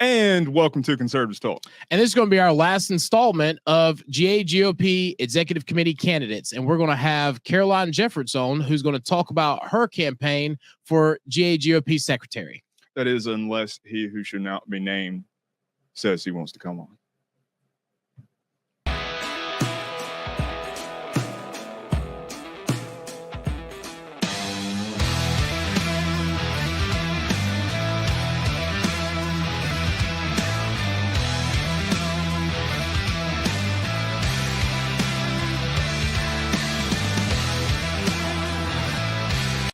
And welcome to Conservative Talk. And this is going to be our last installment of GAGOP Executive Committee candidates. And we're going to have Caroline Jeffords on, who's going to talk about her campaign for GAGOP Secretary. That is, unless he who should not be named says he wants to come on.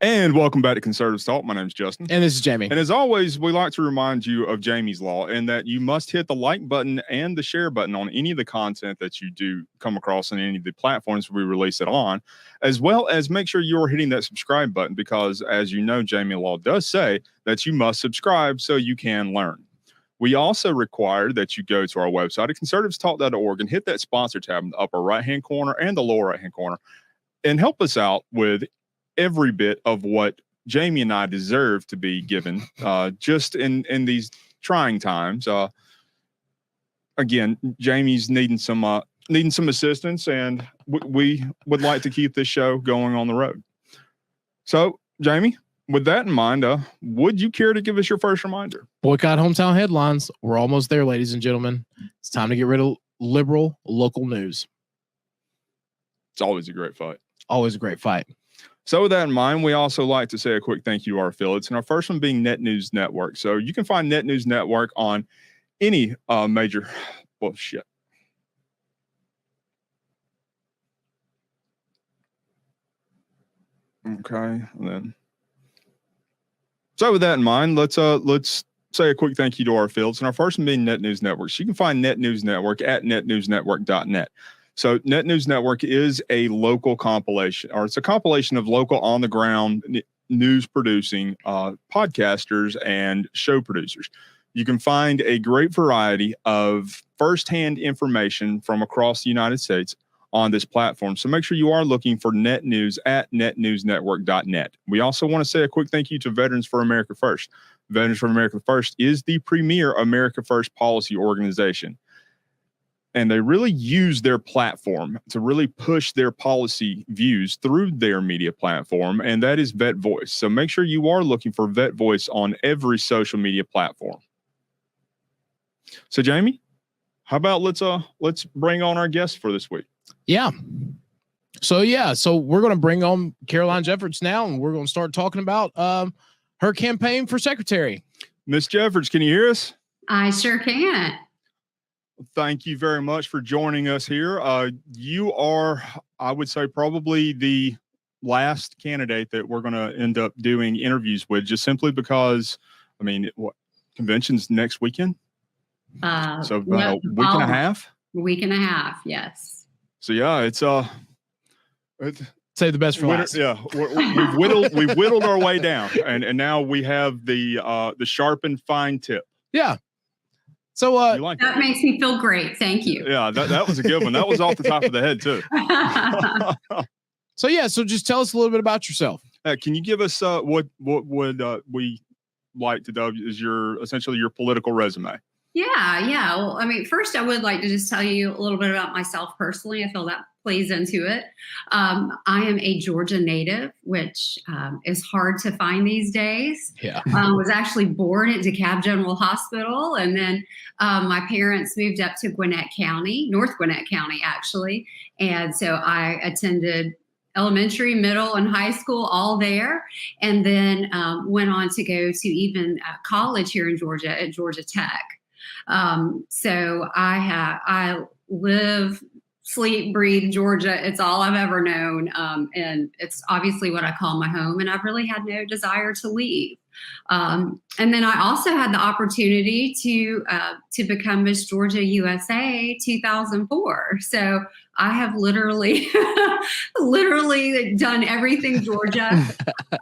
And welcome back to Conservative Talk. My name is Justin. And this is Jamie. And as always, we like to remind you of Jamie's law and that you must hit the like button and the share button on any of the content that you do come across on any of the platforms we release it on, as well as make sure you're hitting that subscribe button because, as you know, Jamie Law does say that you must subscribe so you can learn. We also require that you go to our website at conservativestalk.org and hit that sponsor tab in the upper right-hand corner and the lower right-hand corner and help us out with every bit of what Jamie and I deserve to be given just in these trying times. Again, Jamie's needing some assistance, and we would like to keep this show going on the road. So, Jamie, with that in mind, would you care to give us your first reminder? Boycott hometown headlines. We're almost there, ladies and gentlemen. It's time to get rid of liberal local news. It's always a great fight. Always a great fight. So with that in mind, we also like to say a quick thank you to our affiliates, and our first one being Net News Network. So you can find Net News Network on any major bullshit. Okay, and then so with that in mind, let's say a quick thank you to our affiliates, and our first one being Net News Network. So you can find Net News Network at netnewsnetwork.net. So Net News Network is a local compilation, or it's a compilation of local on-the-ground news producing podcasters and show producers. You can find a great variety of firsthand information from across the United States on this platform. So make sure you are looking for Net News at netnewsnetwork.net. We also want to say a quick thank you to Veterans for America First. Veterans for America First is the premier America First policy organization. And they really use their platform to really push their policy views through their media platform, and that is Vet Voice. So make sure you are looking for Vet Voice on every social media platform. So, Jamie, how about let's bring on our guest for this week? Yeah. So we're going to bring on Caroline Jeffords now, and we're going to start talking about her campaign for secretary. Miss Jeffords, can you hear us? I sure can. Thank you very much for joining us here. You are, I would say, probably the last candidate that we're going to end up doing interviews with, just simply because, I mean, what convention's next weekend? So about a week and a half? A week and a half, yes. So yeah, it's save the best for last. Yeah, we've whittled our way down, and now we have the sharpened fine tip. Yeah. So like that makes me feel great. Thank you. Yeah, that was a good one. That was off the top of the head too. So just tell us a little bit about yourself. Can you give us what would we like to do is essentially your political resume? Yeah. Well, I mean, first I would like to just tell you a little bit about myself personally. I feel that plays into it. I am a Georgia native, which is hard to find these days. Yeah. Was actually born at DeKalb General Hospital. And then my parents moved up to Gwinnett County, North Gwinnett County, actually. And so I attended elementary, middle, and high school all there. And then went on to go to even college here in Georgia at Georgia Tech. So I live, sleep, breathe Georgia. It's all I've ever known. And it's obviously what I call my home. And I've really had no desire to leave. And then I also had the opportunity to become Miss Georgia USA 2004. So I have literally done everything Georgia.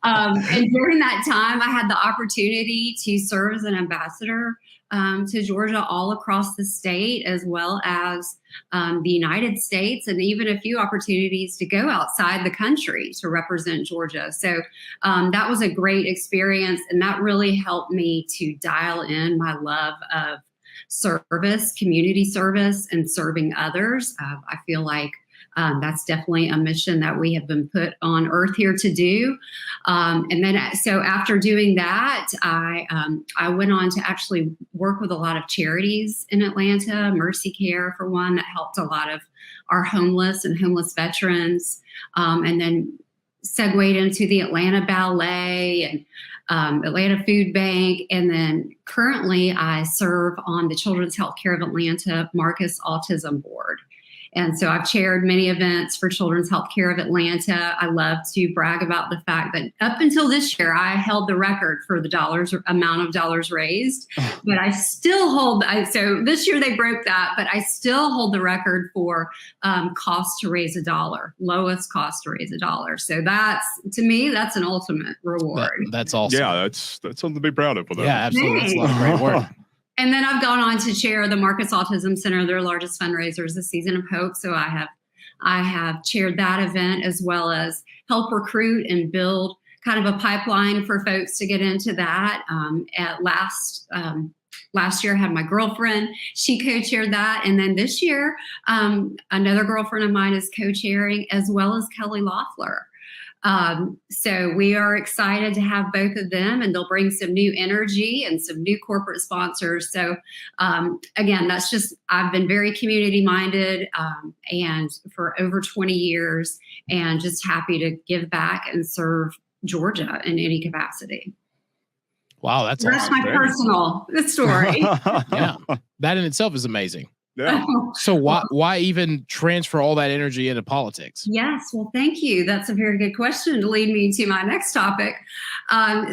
And during that time, I had the opportunity to serve as an ambassador to Georgia all across the state, as well as the United States, and even a few opportunities to go outside the country to represent Georgia. So that was a great experience, and that really helped me to dial in my love of service, community service, and serving others. I feel like that's definitely a mission that we have been put on earth here to do. And then, so after doing that, I went on to actually work with a lot of charities in Atlanta, Mercy Care for one, that helped a lot of our homeless and homeless veterans. And then segued into the Atlanta Ballet and Atlanta Food Bank. And then currently I serve on the Children's Healthcare of Atlanta Marcus Autism Board. And so I've chaired many events for Children's Healthcare of Atlanta. I love to brag about the fact that up until this year, I held the record for the amount of dollars raised, but I still hold, so this year they broke that, but I still hold the record for cost to raise $1, lowest cost to raise $1. So that's, to me, that's an ultimate reward. That's awesome. Yeah, that's something to be proud of. Yeah, absolutely. That's a lot of great work. And then I've gone on to chair the Marcus Autism Center, their largest fundraisers, the Season of Hope. So I have chaired that event, as well as help recruit and build kind of a pipeline for folks to get into that. Last year I had my girlfriend, she co-chaired that. And then this year, another girlfriend of mine is co-chairing, as well as Kelly Loeffler. So we are excited to have both of them, and they'll bring some new energy and some new corporate sponsors. So again, that's just, I've been very community minded and for over 20 years, and just happy to give back and serve Georgia in any capacity. Wow, that's my personal story. Yeah, that in itself is amazing. Yeah. So why even transfer all that energy into politics? Yes, well, thank you. That's a very good question to lead me to my next topic.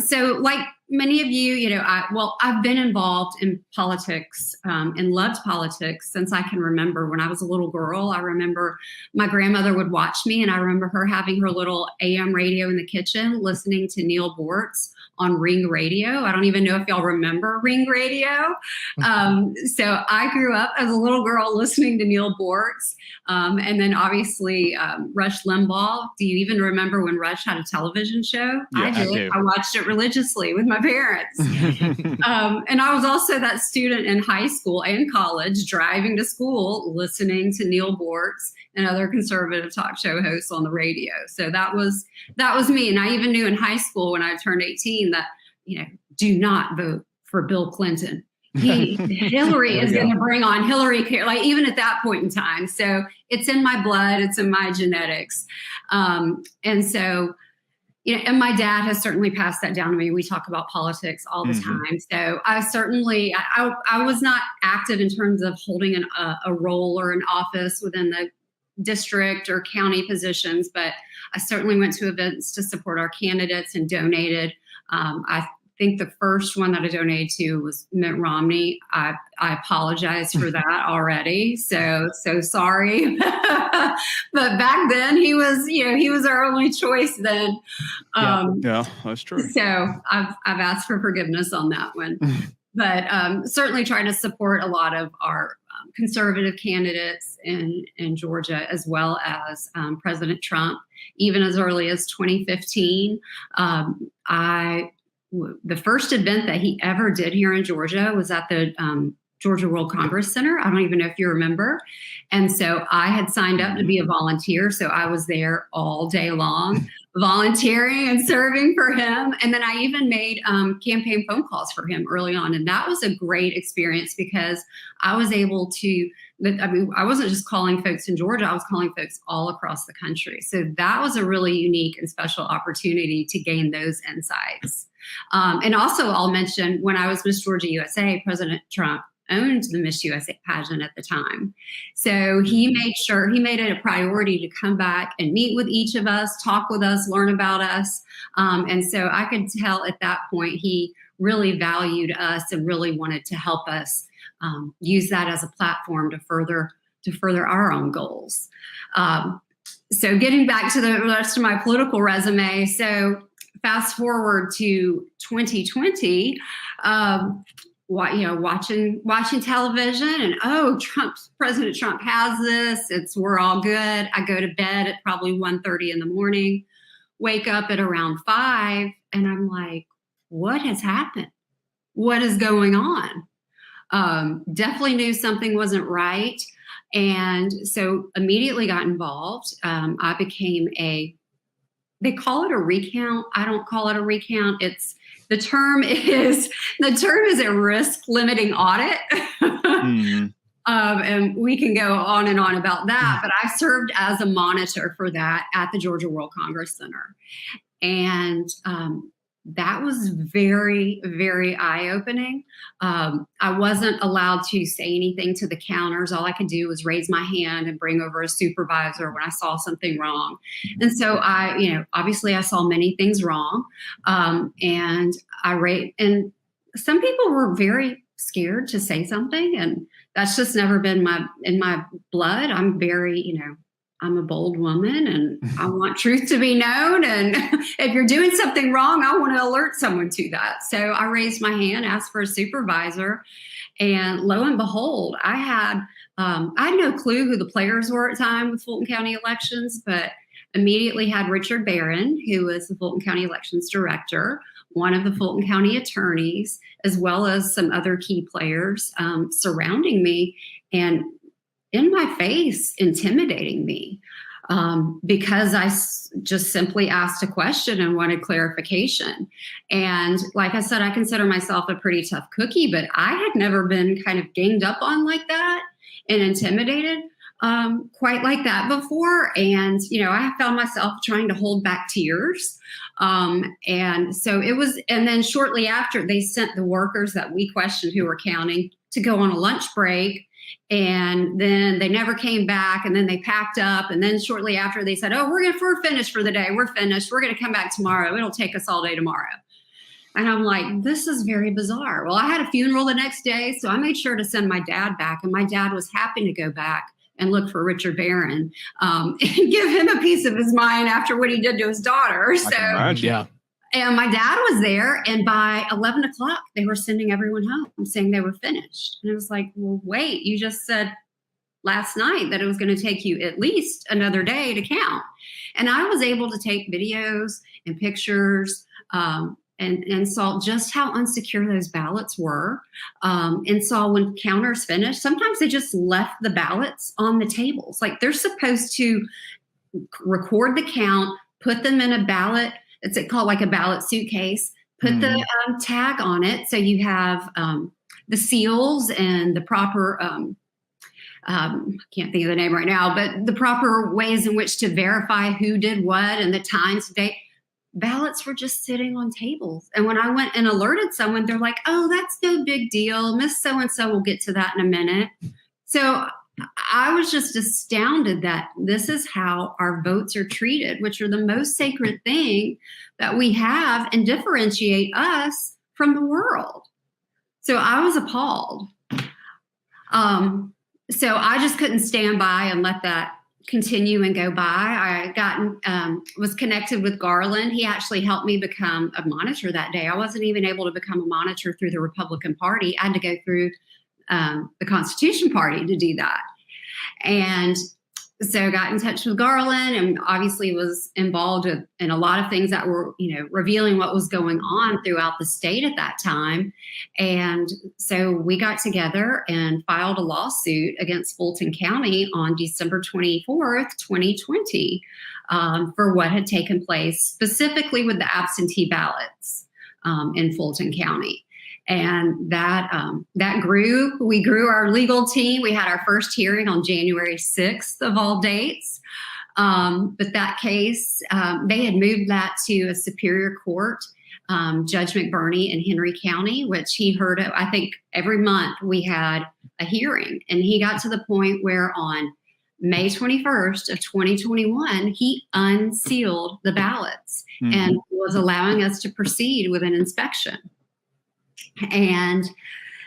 So like many of you, I've been involved in politics and loved politics since I can remember. When I was a little girl, I remember my grandmother would watch me, and I remember her having her little AM radio in the kitchen, listening to Neil Bortz on Ring Radio. I don't even know if y'all remember Ring Radio. So I grew up as a little girl listening to Neil Bortz. And then obviously Rush Limbaugh. Do you even remember when Rush had a television show? Yeah, I did. I watched it religiously with my parents. And I was also that student in high school and college driving to school, listening to Neil Bortz and other conservative talk show hosts on the radio. So that was me. And I even knew in high school when I turned 18 that, do not vote for Bill Clinton. Hillary is going to bring on Hillary, like even at that point in time. So it's in my blood, it's in my genetics. And so, and my dad has certainly passed that down to me. We talk about politics all the time. So I certainly, I was not active in terms of holding a role or an office within the district or county positions, but I certainly went to events to support our candidates and donated. I think the first one that I donated to was Mitt Romney. I apologize for that already. So sorry. But back then he was our only choice then. Yeah, that's true. So I've asked for forgiveness on that one. But certainly trying to support a lot of our conservative candidates in Georgia, as well as President Trump. Even as early as 2015, the first event that he ever did here in Georgia was at the Georgia World Congress Center. I don't even know if you remember. And so I had signed up to be a volunteer. So I was there all day long, volunteering and serving for him. And then I even made campaign phone calls for him early on. And that was a great experience because I was able to, I wasn't just calling folks in Georgia, I was calling folks all across the country. So that was a really unique and special opportunity to gain those insights. And also I'll mention when I was Miss Georgia USA, President Trump owned the Miss USA pageant at the time. So he made it a priority to come back and meet with each of us, talk with us, learn about us. And so I could tell at that point, he really valued us and really wanted to help us use that as a platform to to further our own goals. So getting back to the rest of my political resume, so fast forward to 2020, watching television, and President Trump has this. We're all good. I go to bed at probably 1:30 in the morning, wake up at around 5, and I'm like, what has happened? What is going on? Definitely knew something wasn't right. And so immediately got involved. I became they call it a recount. I don't call it a recount. The term is a risk limiting audit. And we can go on and on about that, but I served as a monitor for that at the Georgia World Congress Center. And that was very, very eye-opening. I wasn't allowed to say anything to the counters. All I could do was raise my hand and bring over a supervisor when I saw something wrong. And so obviously I saw many things wrong. And some people were very scared to say something, and that's just never been in my blood. I'm very, I'm a bold woman, and I want truth to be known. And if you're doing something wrong, I want to alert someone to that. So I raised my hand, asked for a supervisor, and lo and behold, I had no clue who the players were at the time with Fulton County elections, but immediately had Richard Barron, who was the Fulton County elections director, one of the Fulton County attorneys, as well as some other key players surrounding me and in my face, intimidating me because I just simply asked a question and wanted clarification. And like I said, I consider myself a pretty tough cookie, but I had never been kind of ganged up on like that and intimidated quite like that before. And, I found myself trying to hold back tears. And so it was, and then shortly after, they sent the workers that we questioned who were counting to go on a lunch break. And then they never came back, and then they packed up. And then shortly after, they said, "Oh, we're finished for the day. We're finished. We're going to come back tomorrow. It'll take us all day tomorrow." And I'm like, this is very bizarre. Well, I had a funeral the next day, so I made sure to send my dad back. And my dad was happy to go back and look for Richard Barron and give him a piece of his mind after what he did to his daughter. Yeah. And my dad was there, and by 11 o'clock, they were sending everyone home saying they were finished. And it was like, well, wait, you just said last night that it was going to take you at least another day to count. And I was able to take videos and pictures and saw just how unsecure those ballots were, and saw when counters finished, sometimes they just left the ballots on the tables. Like they're supposed to record the count, put them in a ballot. It's called like a ballot suitcase, put the tag on it. So you have the seals and the proper, I can't think of the name right now, but the proper ways in which to verify who did what and the times, date. Ballots were just sitting on tables. And when I went and alerted someone, they're like, "Oh, that's no big deal. Miss so-and-so will get to that in a minute." So I was just astounded that this is how our votes are treated, which are the most sacred thing that we have and differentiate us from the world. So I was appalled. So I just couldn't stand by and let that continue and go by. I was connected with Garland. He actually helped me become a monitor that day. I wasn't even able to become a monitor through the Republican Party. I had to go through the Constitution Party to do that. And so got in touch with Garland, and obviously was involved in a lot of things that were, revealing what was going on throughout the state at that time. And so we got together and filed a lawsuit against Fulton County on December 24th, 2020, for what had taken place, specifically with the absentee ballots in Fulton County. And that grew. We grew our legal team. We had our first hearing on January 6th of all dates. But that case, they had moved that to a superior court, Judge McBurney in Henry County, which he heard of. I think every month we had a hearing. And he got to the point where on May 21st of 2021, he unsealed the ballots and was allowing us to proceed with an inspection. And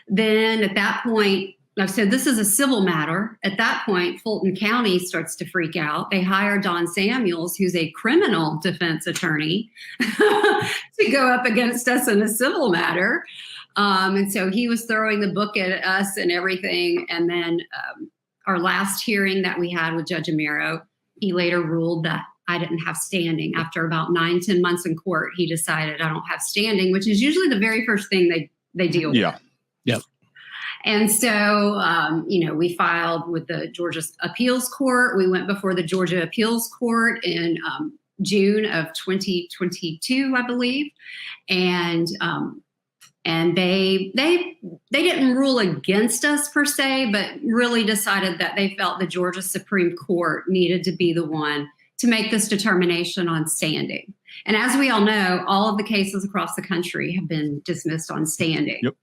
then at that point, So this is a civil matter. At that point, Fulton County starts to freak out. They hire Don Samuels, who's a criminal defense attorney, to go up against us in a civil matter. And so he was throwing the book at us and everything. And then our last hearing that we had with Judge Amero, he later ruled that I didn't have standing. After about 9-10 months in court, he decided I don't have standing, which is usually the very first thing they deal with. Yep. And so, we filed with the Georgia Appeals Court. We went before the Georgia Appeals Court in June of 2022, I believe. And they didn't rule against us per se, but really decided that they felt the Georgia Supreme Court needed to be the one to make this determination on standing. And as we all know, all of the cases across the country have been dismissed on standing. Yep.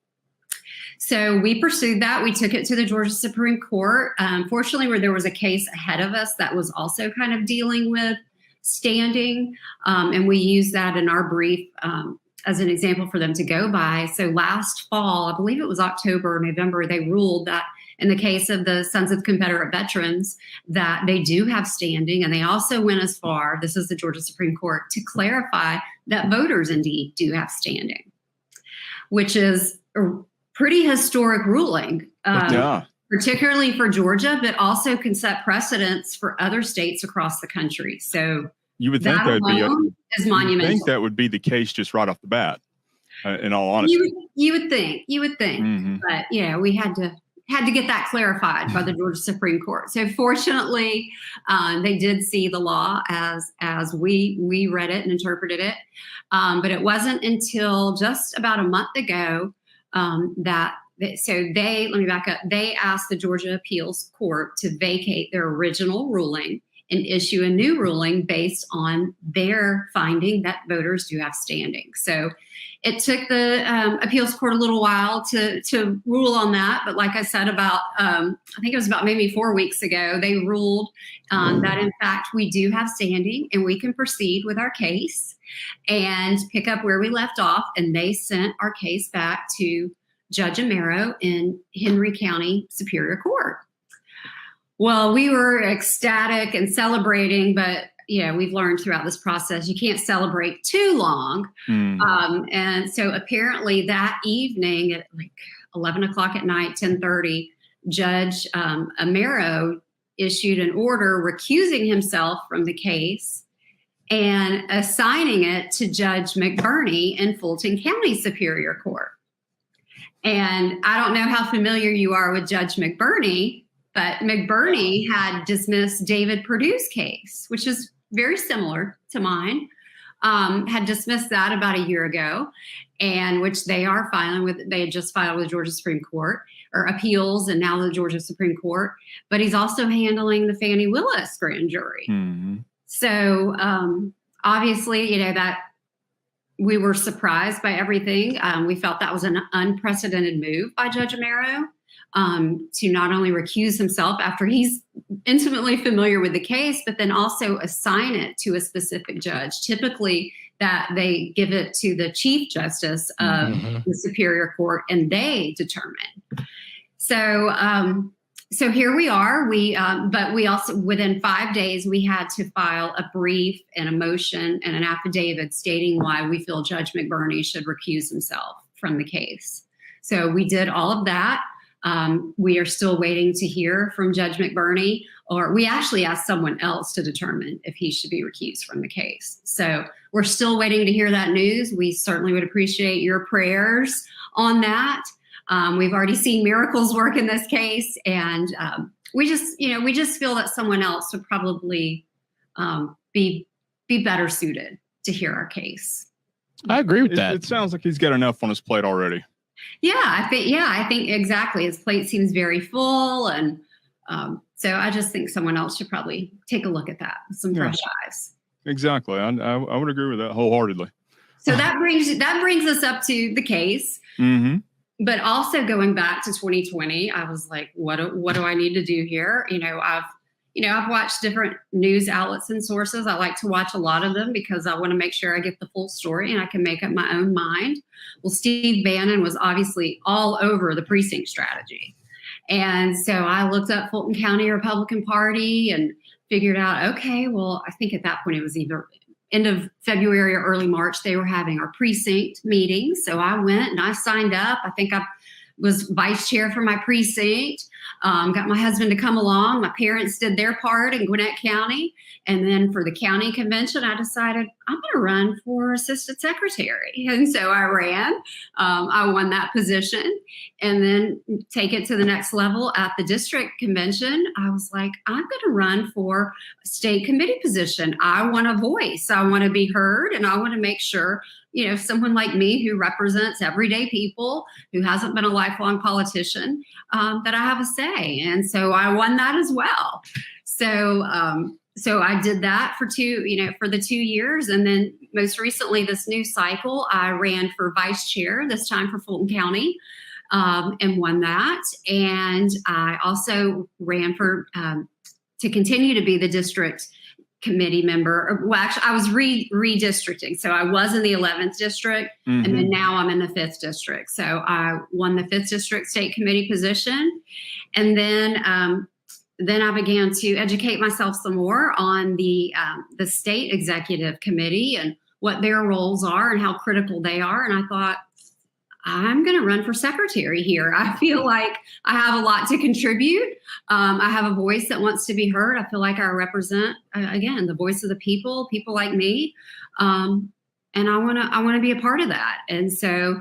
So we pursued that. We took it to the Georgia Supreme Court. Fortunately, where there was a case ahead of us that was also kind of dealing with standing. And we used that in our brief as an example for them to go by. So last fall, I believe it was October or November, they ruled that in the case of the Sons of Confederate Veterans, that they do have standing. And they also went as far, this is the Georgia Supreme Court, to clarify that voters indeed do have standing, which is a pretty historic ruling, particularly for Georgia, but also can set precedents for other states across the country. So you would think that would is monumental. I think that would be the case just right off the bat. In all honesty, you would think, mm-hmm. but we had to get that clarified by the Georgia Supreme Court. So fortunately, they did see the law as we read it and interpreted it. But it wasn't until just about a month ago let me back up. They asked the Georgia Appeals Court to vacate their original ruling and issue a new ruling based on their finding that voters do have standing. So it took the appeals court a little while to rule on that. But like I said, about I think it was about maybe 4 weeks ago, they ruled that in fact we do have standing and we can proceed with our case and pick up where we left off. And they sent our case back to Judge Amero in Henry County Superior Court. Well, we were ecstatic and celebrating, but we've learned throughout this process, you can't celebrate too long. And so apparently that evening at like 11 o'clock at night, 10:30, Judge Amero issued an order recusing himself from the case and assigning it to Judge McBurney in Fulton County Superior Court. And I don't know how familiar you are with Judge McBurney, but McBurney had dismissed David Perdue's case, which is very similar to mine, had dismissed that about a year ago, and which they are filing with. They had just filed with Georgia Supreme Court or appeals, and now the Georgia Supreme Court. But he's also handling the Fannie Willis grand jury. Mm-hmm. So obviously, that we were surprised by everything. We felt that was an unprecedented move by Judge Amero. To not only recuse himself after he's intimately familiar with the case, but then also assign it to a specific judge. Typically, that they give it to the Chief Justice of the Superior Court, and they determine. So here we are. But we also, within 5 days, we had to file a brief and a motion and an affidavit stating why we feel Judge McBurney should recuse himself from the case. So we did all of that. We are still waiting to hear from Judge McBurney, or we actually asked someone else to determine if he should be recused from the case. So we're still waiting to hear that news. We certainly would appreciate your prayers on that. We've already seen miracles work in this case, and we just feel that someone else would probably be better suited to hear our case. I agree with that. It sounds like he's got enough on his plate already. I think exactly. His plate seems very full. And so I just think someone else should probably take a look at that with some fresh eyes. Exactly. I would agree with that wholeheartedly. So that brings us up to the case. Mm-hmm. But also going back to 2020, I was like, what do I need to do here? I've watched different news outlets and sources. I like to watch a lot of them because I want to make sure I get the full story and I can make up my own mind. Well, Steve Bannon was obviously all over the precinct strategy. And so I looked up Fulton County Republican Party and figured out, okay, well, I think at that point it was either end of February or early March, they were having our precinct meetings. So I went and I signed up. I think I was vice chair for my precinct, got my husband to come along. My parents did their part in Gwinnett County. And then for the county convention, I decided I'm going to run for assistant secretary. And so I ran. I won that position. And then take it to the next level at the district convention. I was like, I'm going to run for a state committee position. I want a voice. I want to be heard. And I want to make sure, you know, someone like me who represents everyday people, who hasn't been a lifelong politician, that I have a say. And so I won that as well. So I did that for the 2 years. And then most recently, this new cycle, I ran for vice chair, this time for Fulton County, and won that. And I also ran for to continue to be the district committee member. Well, actually, I was redistricting. So I was in the 11th district, and then now I'm in the 5th district. So I won the 5th district state committee position. And then I began to educate myself some more on the state executive committee and what their roles are and how critical they are. And I thought, I'm going to run for secretary here. I feel like I have a lot to contribute. I have a voice that wants to be heard. I feel like I represent, again, the voice of the people like me. And I want to be a part of that. And so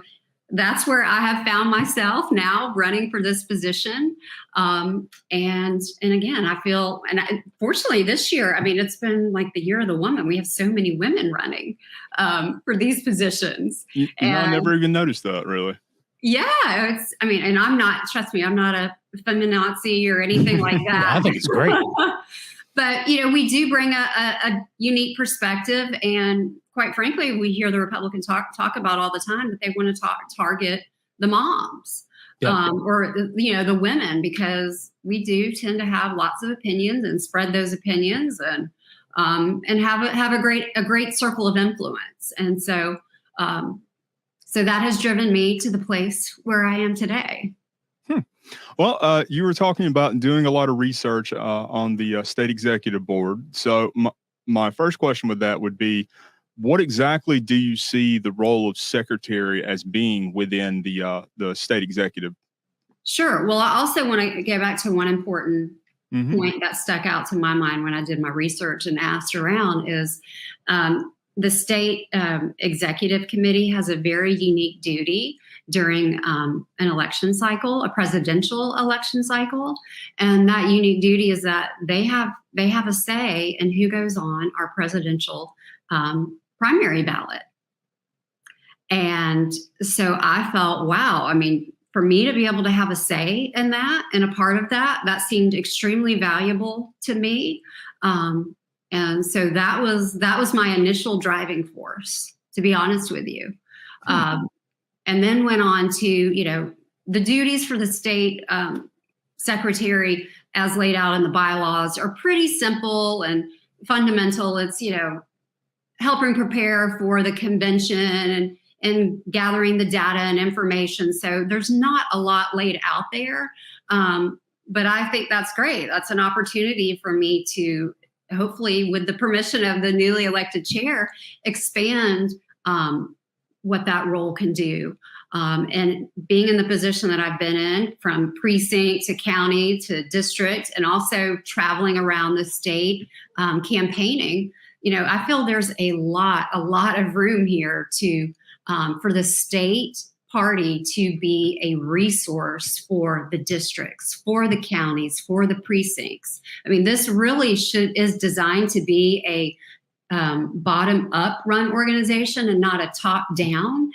that's where I have found myself now running for this position. And again, I feel, fortunately this year, I mean, it's been like the year of the woman. We have so many women running for these positions. I never even noticed that, really. Yeah. And I'm not, trust me, I'm not a feminazi or anything like that. I think it's great. But, you know, we do bring a unique perspective. And quite frankly, we hear the Republicans talk about all the time that they want to target the moms or, the women, because we do tend to have lots of opinions and spread those opinions and have a great circle of influence. And so that has driven me to the place where I am today. Well, you were talking about doing a lot of research on the state executive board. So my first question with that would be, what exactly do you see the role of secretary as being within the state executive? Sure. Well, I also want to go back to one important point that stuck out to my mind when I did my research and asked around is the state executive committee has a very unique duty during an election cycle, a presidential election cycle. And that unique duty is that they have a say in who goes on our presidential primary ballot. And so I felt, wow, I mean, for me to be able to have a say in that and a part of that seemed extremely valuable to me. And so that was my initial driving force, to be honest with you. And then went on to, the duties for the state secretary as laid out in the bylaws are pretty simple and fundamental. It's, helping prepare for the convention and gathering the data and information. So there's not a lot laid out there. But I think that's great. That's an opportunity for me to hopefully, with the permission of the newly elected chair, expand what that role can do. And being in the position that I've been in, from precinct to county to district, and also traveling around the state campaigning, I feel there's a lot of room here to for the state party to be a resource for the districts, for the counties, for the precincts. I mean, this really is designed to be a bottom-up run organization and not a top-down,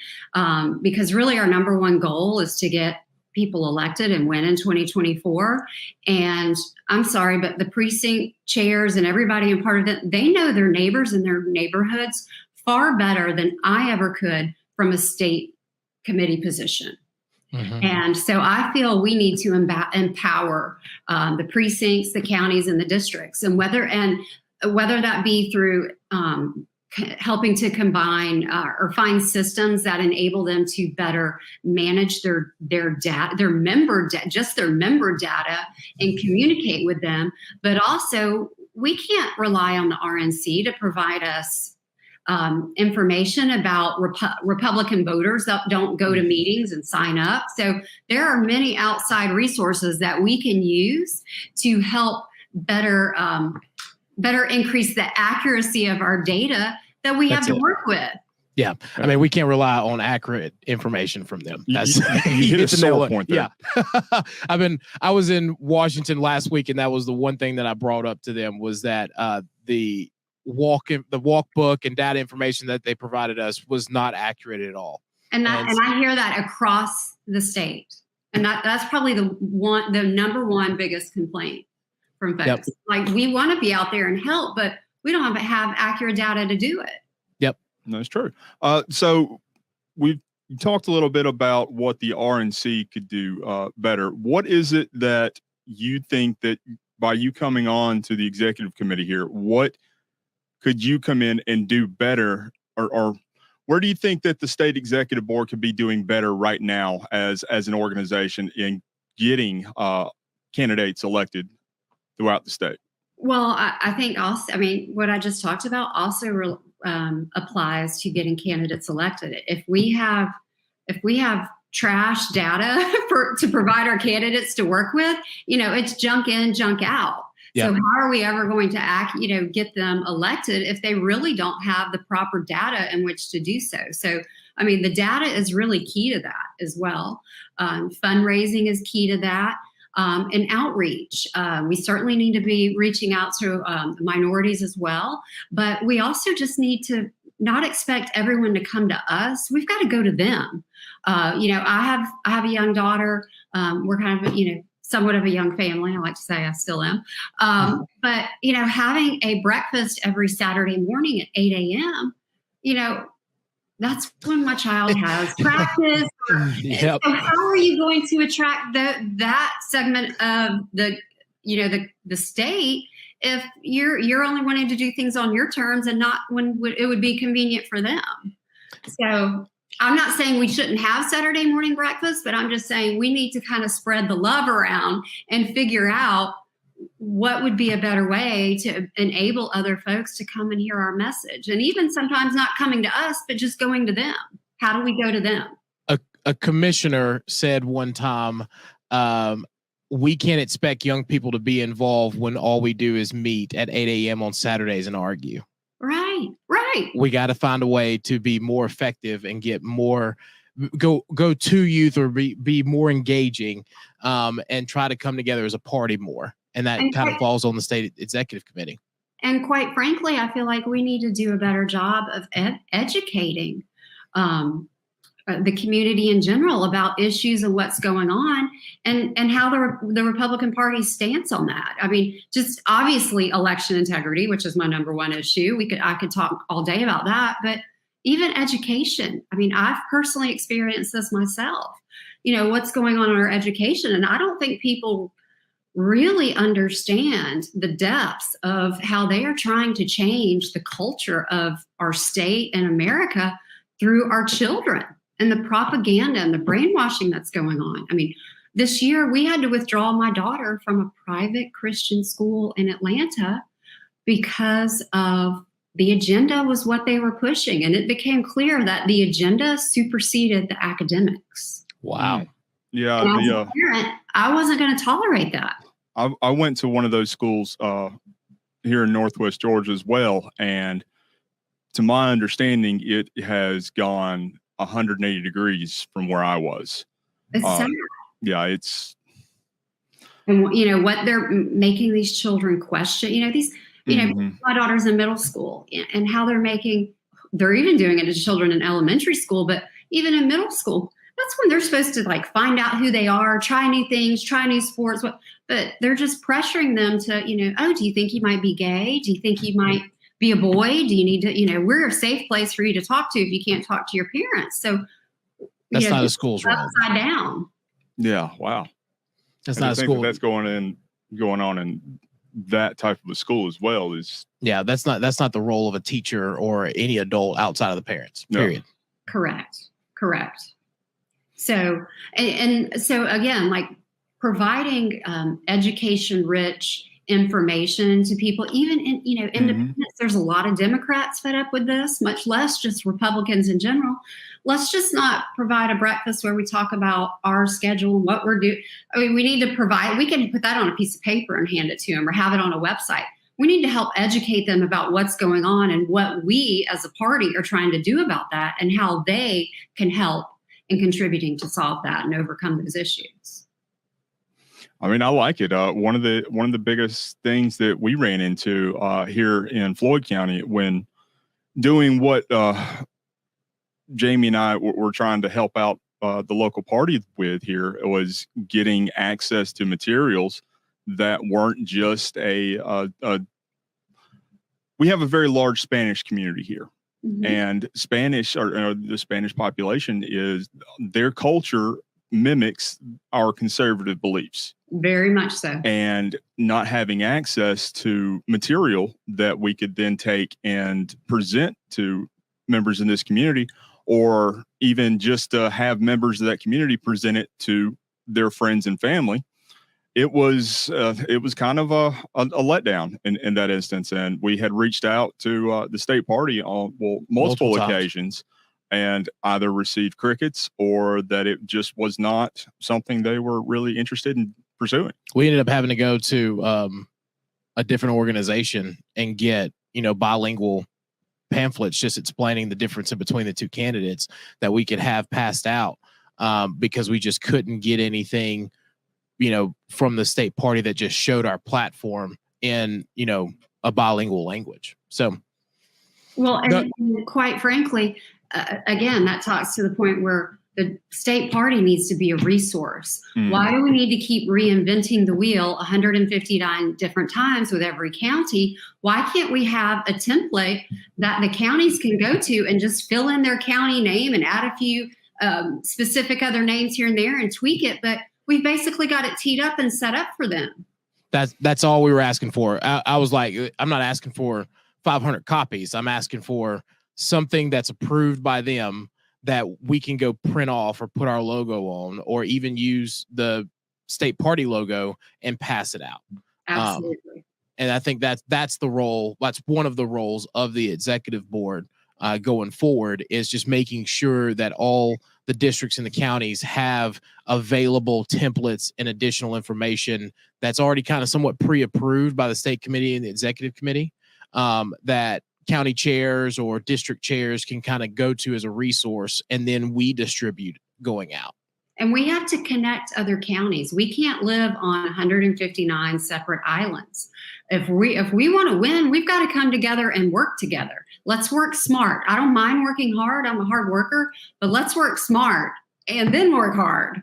because really our number one goal is to get people elected and win in 2024. And I'm sorry, but the precinct chairs and everybody in part of it, they know their neighbors and their neighborhoods far better than I ever could from a state committee position. And so I feel we need to empower the precincts, the counties, and the districts, and whether that be through helping to combine or find systems that enable them to better manage their data, their member data, and communicate with them. But also, we can't rely on the RNC to provide us information about Republican voters that don't go to meetings and sign up. So there are many outside resources that we can use to help better increase the accuracy of our data that we have to work with. Yeah. I mean, we can't rely on accurate information from them. That's you hit a sore point there. Yeah. I was in Washington last week, and that was the one thing that I brought up to them was that the walk book and data information that they provided us was not accurate at all. And I hear that across the state. And that's probably the number one biggest complaint from folks. Yep. Like, we want to be out there and help, but we don't have accurate data to do it. Yep. That's true. So we've talked a little bit about what the RNC could do better. What is it that you think that by you coming on to the executive committee here, what could you come in and do better, or where do you think that the state executive board could be doing better right now as an organization in getting candidates elected throughout the state? Well, I think also, I mean, what I just talked about also applies to getting candidates elected. If we have trash data to provide our candidates to work with, it's junk in, junk out. Yep. So how are we ever going to get them elected if they really don't have the proper data in which to do so? So, I mean, the data is really key to that as well. Fundraising is key to that. And outreach. We certainly need to be reaching out to minorities as well, but we also just need to not expect everyone to come to us. We've got to go to them. I have a young daughter. We're kind of, somewhat of a young family. I like to say I still am. But, having a breakfast every Saturday morning at 8 a.m., that's when my child has practice. Yep. So how are you going to attract that segment of the state if you're only wanting to do things on your terms and not when it would be convenient for them? So I'm not saying we shouldn't have Saturday morning breakfast, but I'm just saying we need to kind of spread the love around and figure out what would be a better way to enable other folks to come and hear our message. And even sometimes not coming to us, but just going to them. How do we go to them? A commissioner said one time, we can't expect young people to be involved when all we do is meet at 8 a.m. on Saturdays and argue. Right. We got to find a way to be more effective and get more go to youth or be more engaging and try to come together as a party more. And that kind of falls on the state executive committee. And quite frankly, I feel like we need to do a better job of educating the community in general about issues and what's going on and how the Republican Party's stance on that. I mean, just obviously election integrity, which is my number one issue. I could talk all day about that, but even education. I mean, I've personally experienced this myself. What's going on in our education, and I don't think people really understand the depths of how they are trying to change the culture of our state and America through our children and the propaganda and the brainwashing that's going on. I mean, this year we had to withdraw my daughter from a private Christian school in Atlanta because of the agenda was what they were pushing. And it became clear that the agenda superseded the academics. Wow. Yeah. And as a parent, I wasn't going to tolerate that. I went to one of those schools here in Northwest Georgia as well. And to my understanding, it has gone 180 degrees from where I was. It's sad. Yeah, it's. And what they're making these children question, my daughter's in middle school and how they're even doing it to children in elementary school, but even in middle school, that's when they're supposed to find out who they are, try new things, try new sports. But they're just pressuring them to, do you think you might be gay? Do you think you might be a boy? Do you need to, we're a safe place for you to talk to if you can't talk to your parents. So that's not a school's role. Upside down. Yeah. Wow. That's not a school. That's going on in that type of a school as well. Is that's not the role of a teacher or any adult outside of the parents. Period. Correct. So and so again, like providing education rich information to people, even in independents. There's a lot of Democrats fed up with this, much less just Republicans in general. Let's just not provide a breakfast where we talk about our schedule and what we're doing. I mean, we need to provide, we can put that on a piece of paper and hand it to them or have it on a website. We need to help educate them about what's going on and what we as a party are trying to do about that and how they can help in contributing to solve that and overcome those issues. I mean, I like it. One of the biggest things that we ran into here in Floyd County when doing what Jamie and I were trying to help out the local party with here was getting access to materials that weren't just we have a very large Spanish community here. And Spanish or the Spanish population is their culture mimics our conservative beliefs. Very much so. And not having access to material that we could then take and present to members in this community, or even just have members of that community present it to their friends and family. It was kind of a letdown in that instance. And we had reached out to the state party on multiple occasions and either received crickets or that it just was not something they were really interested in pursuing. We ended up having to go to a different organization and get, bilingual pamphlets just explaining the difference in between the two candidates that we could have passed out because we just couldn't get anything, from the state party that just showed our platform in, a bilingual language. So, well, and quite frankly, again, that talks to the point where the state party needs to be a resource. Why do we need to keep reinventing the wheel 159 different times with every county? Why can't we have a template that the counties can go to and just fill in their county name and add a few specific other names here and there and tweak it? But we've basically got it teed up and set up for them. That's all we were asking for. I was like, I'm not asking for 500 copies. I'm asking for something that's approved by them that we can go print off or put our logo on, or even use the state party logo and pass it out. Absolutely. And I think that's the role. That's one of the roles of the executive board going forward, is just making sure that all the districts and the counties have available templates and additional information that's already kind of somewhat pre-approved by the state committee and the executive committee, that county chairs or district chairs can kind of go to as a resource, and then we distribute going out. And we have to connect other counties. We can't live on 159 separate islands. If we want to win, we've got to come together and work together. Let's work smart. I don't mind working hard. I'm a hard worker, but let's work smart and then work hard.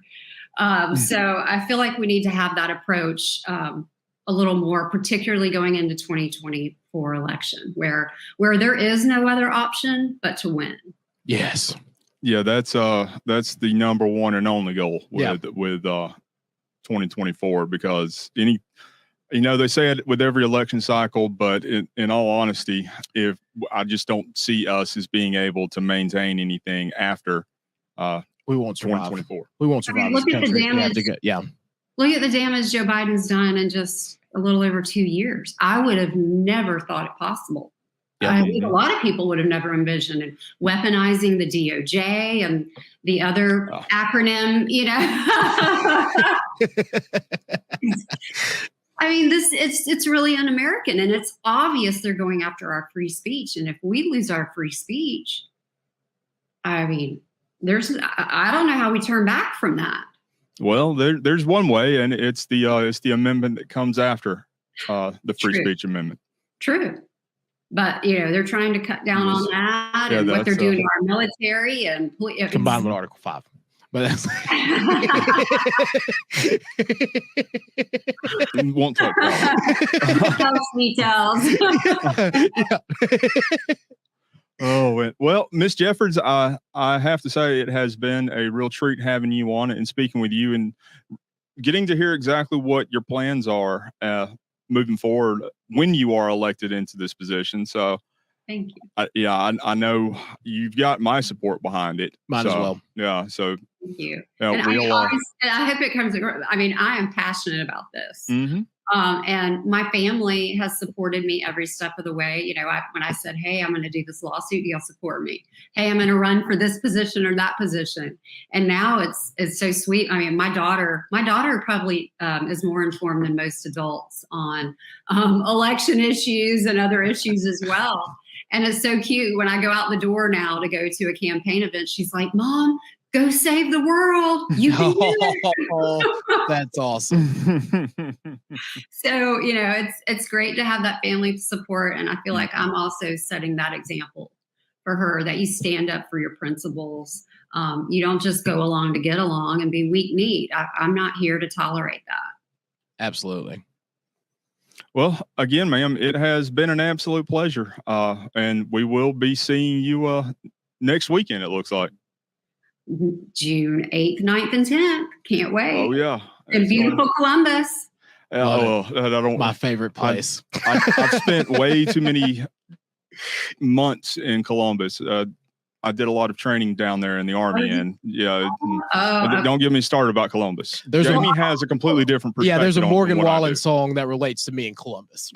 So I feel like we need to have that approach a little more, particularly going into 2024 election, where there is no other option but to win. Yes. Yeah, that's the number one and only goal with 2024, because they say it with every election cycle, but in all honesty, if I just don't see us as being able to maintain anything after we won't survive. 2024. We won't survive. Look at the damage. Look at the damage Joe Biden's done in just a little over 2 years. I would have never thought it possible. Yeah. I think a lot of people would have never envisioned it. Weaponizing the DOJ and the other acronym, I mean, it's really un-American, and it's obvious they're going after our free speech. And if we lose our free speech, I mean, I don't know how we turn back from that. Well, there's one way, and it's the amendment that comes after the free speech amendment. True. But, they're trying to cut down on that and what they're doing to our military and combined with Article 5. But that's won't talk about details. Oh, well, Miss Jeffords, I have to say it has been a real treat having you on and speaking with you and getting to hear exactly what your plans are moving forward when you are elected into this position. So Thank you. I know you've got my support behind it. Mine as well. Yeah. So Thank you. yeah, And I hope it comes across. I mean, I am passionate about this. mhm. And my family has supported me every step of the way. You know, when I said, hey, I'm going to do this lawsuit, you'll support me. Hey, I'm going to run for this position or that position. And now it's so sweet. I mean, my daughter probably is more informed than most adults on election issues and other issues as well. And it's so cute when I go out the door now to go to a campaign event. She's like, Mom, go save the world. You can do it. That's awesome. So, you know, it's great to have that family support. And I feel like I'm also setting that example for her, that you stand up for your principles. You don't just go along to get along and be weak-kneed. I'm not here to tolerate that. Absolutely. Well, again, ma'am, it has been an absolute pleasure. And we will be seeing you next weekend, it looks like. June 8th, 9th, and 10th. Can't wait. Oh, yeah. In beautiful Columbus. I don't. My favorite place. I've spent way too many months in Columbus. I did a lot of training down there in the Army, and don't get me started about Columbus. Jamie has a completely different perspective. Yeah, there's a Morgan Wallen do. song that relates to me in Columbus.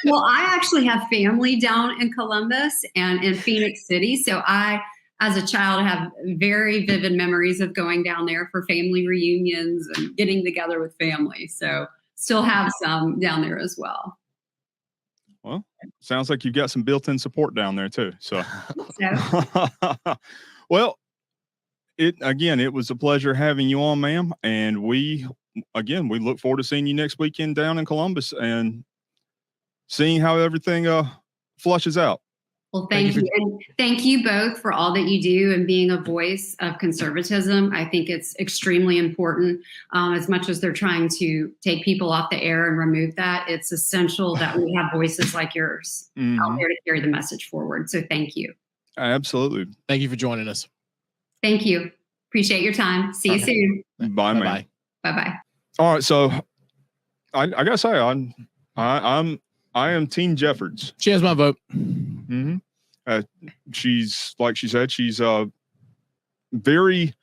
Well, I actually have family down in Columbus and in Phoenix City. So I, as a child, have very vivid memories of going down there for family reunions and getting together with family. So still have some down there as well. Well, sounds like you've got some built-in support down there too. So, well, it was a pleasure having you on, ma'am. And we look forward to seeing you next weekend down in Columbus and seeing how everything flushes out. Well, thank you. And thank you both for all that you do and being a voice of conservatism. I think it's extremely important. As much as they're trying to take people off the air and remove that, it's essential that we have voices like yours out there to carry the message forward. So thank you. Absolutely. Thank you for joining us. Thank you. Appreciate your time. See you soon. Bye, man. Bye-bye. All right. So I gotta say, I am Team Jeffords. She has my vote. Mm-hmm. She's, like she said, she's very,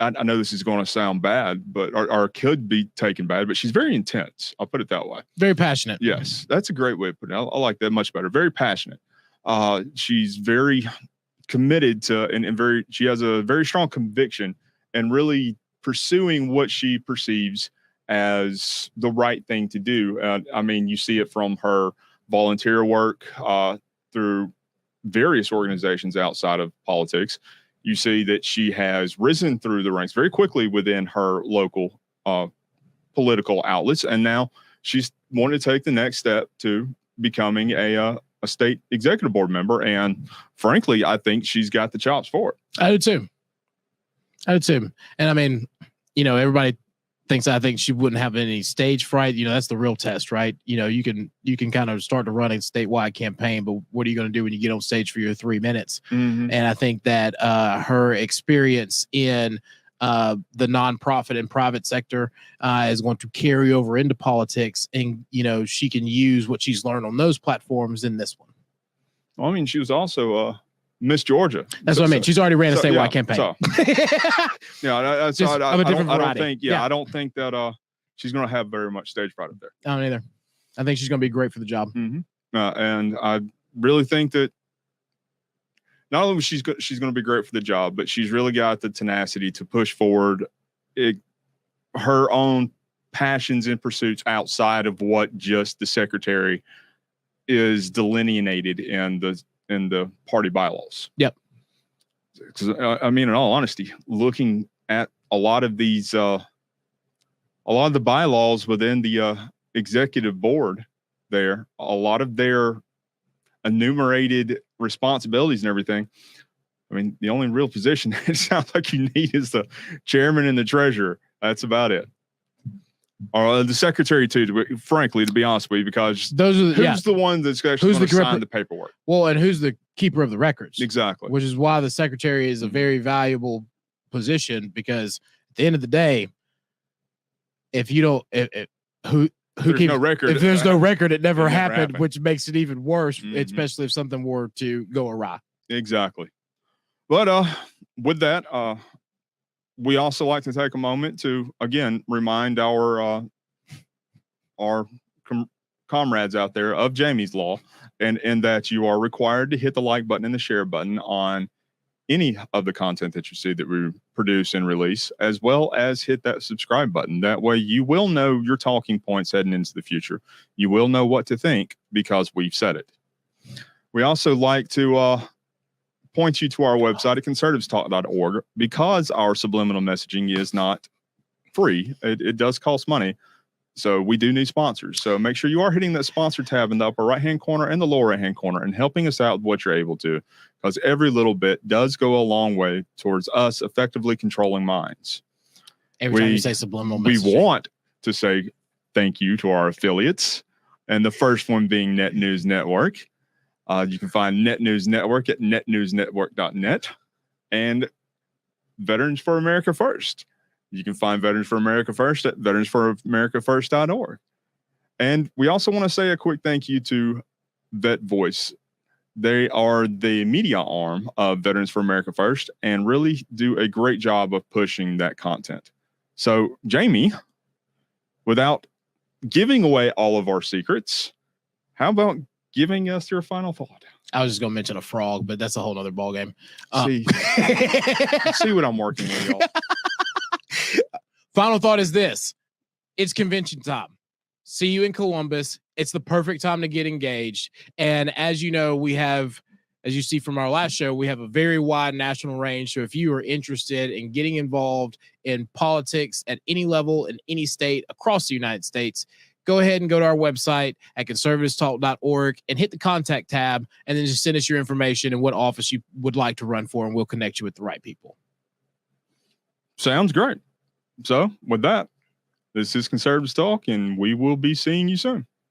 I know this is going to sound bad, but or could be taken bad, but she's very intense. I'll put it that way. Very passionate. Yes, that's a great way of putting it. I like that much better. Very passionate. She's very committed to, and she has a very strong conviction and really pursuing what she perceives as the right thing to do. I mean, you see it from her volunteer work through various organizations outside of politics. You see that she has risen through the ranks very quickly within her local political outlets, and now she's wanting to take the next step to becoming a state executive board member. And frankly, I think she's got the chops for it. I do too. And I mean, everybody thinks I think she wouldn't have any stage fright. That's the real test, right? You can kind of start to run a statewide campaign, but what are you going to do when you get on stage for your 3 minutes? Mm-hmm. And I think that her experience in the nonprofit and private sector is going to carry over into politics, and she can use what she's learned on those platforms in this one. Well, I mean, she was also Miss Georgia. That's what I mean. She's already ran a statewide campaign. I don't think that she's going to have very much stage fright up there. I don't either. I think she's going to be great for the job. Mm-hmm. And I really think that not only she's going to be great for the job, but she's really got the tenacity to push forward her own passions and pursuits outside of what just the secretary is delineated in the party bylaws. Yep. Because I mean, in all honesty, looking at a lot of these, a lot of the bylaws within the executive board, a lot of their enumerated responsibilities and everything. I mean, the only real position it sounds like you need is the chairman and the treasurer. That's about it. Or the secretary too, frankly, to be honest with you, because who's the one that's actually going to sign the paperwork? Well, and who's the keeper of the records? Exactly. Which is why the secretary is a very valuable position, because at the end of the day, if you don't, who There's keeps no record. if there's no record, it never It never happened, happened. which makes it even worse, Mhm. especially if something were to go awry. Exactly. But with that, we also like to take a moment to again remind our comrades out there of Jamie's Law, and that you are required to hit the like button and the share button on any of the content that you see that we produce and release, as well as hit that subscribe button. That way you will know your talking points heading into the future. You will know what to think because we've said it. We also like to point you to our website at conservativestalk.org, because our subliminal messaging is not free. It does cost money. So we do need sponsors. So make sure you are hitting that sponsor tab in the upper right-hand corner and the lower right-hand corner and helping us out with what you're able to, because every little bit does go a long way towards us effectively controlling minds. Every time you say subliminal We messaging. want to say thank you to our affiliates, and the first one being Net News Network. You can find Net News Network at netnewsnetwork.net, and Veterans for America First. You can find Veterans for America First at veteransforamericafirst.org. And we also want to say a quick thank you to Vet Voice. They are the media arm of Veterans for America First and really do a great job of pushing that content. So, Jamie, without giving away all of our secrets, how about giving us your final thought? I was just going to mention a frog, but that's a whole other ballgame. See what I'm working with, y'all. Final thought is this. It's convention time. See you in Columbus. It's the perfect time to get engaged. And as you know, we have, as you see from our last show, we have a very wide national range. So if you are interested in getting involved in politics at any level in any state across the United States, go ahead and go to our website at conservativestalk.org and hit the contact tab, and then just send us your information and what office you would like to run for, and we'll connect you with the right people. Sounds great. So with that, this is Conservatives Talk, and we will be seeing you soon.